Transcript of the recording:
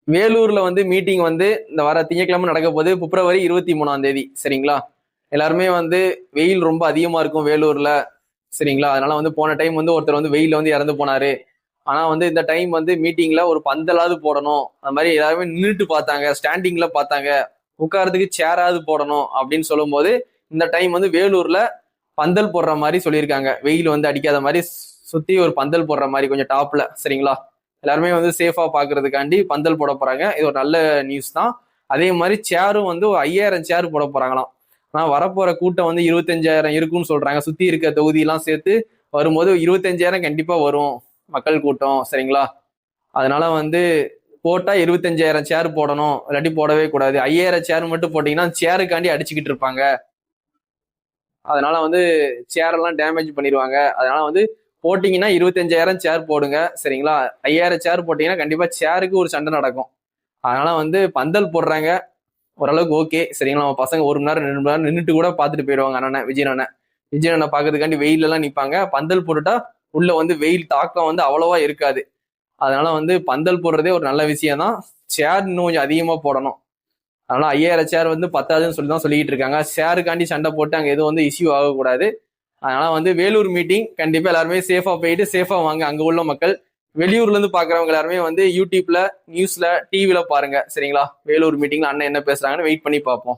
வேலூர்ல வந்து மீட்டிங் வந்து இந்த வர திங்கட்கிழமை நடக்க போகுது, பிப்ரவரி 23ஆம் தேதி. சரிங்களா? எல்லாருமே வந்து வெயில் ரொம்ப அதிகமா இருக்கும் வேலூர்ல. சரிங்களா? அதனால வந்து போன டைம் வந்து ஒருத்தர் வந்து வெயில்ல வந்து இறந்து போனாரு. ஆனா வந்து இந்த டைம் வந்து மீட்டிங்ல ஒரு பந்தலாவது போடணும், அந்த மாதிரி எல்லாருமே நின்றுட்டு பார்த்தாங்க, ஸ்டாண்டிங்ல பார்த்தாங்க, உட்காரத்துக்கு சேராவது போடணும் அப்படின்னு சொல்லும் போது இந்த டைம் வந்து வேலூர்ல பந்தல் போடுற மாதிரி சொல்லியிருக்காங்க. வெயில் வந்து அடிக்காத மாதிரி சுத்தி ஒரு பந்தல் போடுற மாதிரி கொஞ்சம் டாப்ல. சரிங்களா? எல்லாருமே வந்து சேஃபா பாக்குறதுக்காண்டி பந்தல் போட போறாங்க. இது ஒரு நல்ல நியூஸ் தான். அதே மாதிரி சேரும் வந்து ஒரு 5000 சேர் போட போறாங்களாம். ஆனா வரப்போற கூட்டம் வந்து 25,000 இருக்கும்னு சொல்றாங்க. சுத்தி இருக்க தொகுதி எல்லாம் சேர்த்து வரும்போது 25,000 கண்டிப்பா வரும் மக்கள் கூட்டம். சரிங்களா? அதனால வந்து போட்டா 25,000 சேர் போடணும், இல்லாட்டி போடவே கூடாது. 5000 சேர் மட்டும் போட்டீங்கன்னா சேருக்காண்டி அடிச்சுக்கிட்டு இருப்பாங்க. அதனால வந்து சேர் எல்லாம் டேமேஜ் பண்ணிடுவாங்க. அதனால வந்து போட்டீங்கன்னா 25,000 சேர் போடுங்க. சரிங்களா? 5000 சேர் போட்டீங்கன்னா கண்டிப்பா சேருக்கு ஒரு சண்டை நடக்கும். அதனால வந்து பந்தல் போடுறாங்க, ஓரளவுக்கு ஓகே. சரிங்களா? நம்ம பசங்க 1 மணி நேரம் 2 மணி நேரம் நின்றுட்டு கூட பார்த்துட்டு போயிடுவாங்க அண்ணனை, விஜய் அண்ணன். விஜய் அண்ணனை பார்க்கறதுக்காண்டி வெயில எல்லாம் நிற்பாங்க. பந்தல் போட்டுட்டா உள்ள வந்து வெயில் தாக்கம் வந்து அவ்வளவா இருக்காது. அதனால வந்து பந்தல் போடுறதே ஒரு நல்ல விஷயம் தான். சேர் இன்னும் கொஞ்சம் அதிகமா போடணும். அதனால 5000 சேர் வந்து பத்தாதுன்னு சொல்லி தான் சொல்லிட்டு இருக்காங்க. சேருக்காண்டி சண்டை போட்டு அங்க எதுவும் வந்து இஷ்யூ ஆகக்கூடாது. அதனால வந்து வேலூர் மீட்டிங் கண்டிப்பா எல்லாருமே சேஃபா போயிட்டு சேஃபா வாங்க. அங்க உள்ள மக்கள் வெளியூர்ல இருந்து பாக்குறவங்க எல்லாருமே வந்து யூடியூப்ல, நியூஸ்ல, டிவில பாருங்க. சரிங்களா? வேலூர் மீட்டிங்ல அண்ணன் என்ன பேசுறாங்கன்னு வெயிட் பண்ணி பார்ப்போம்.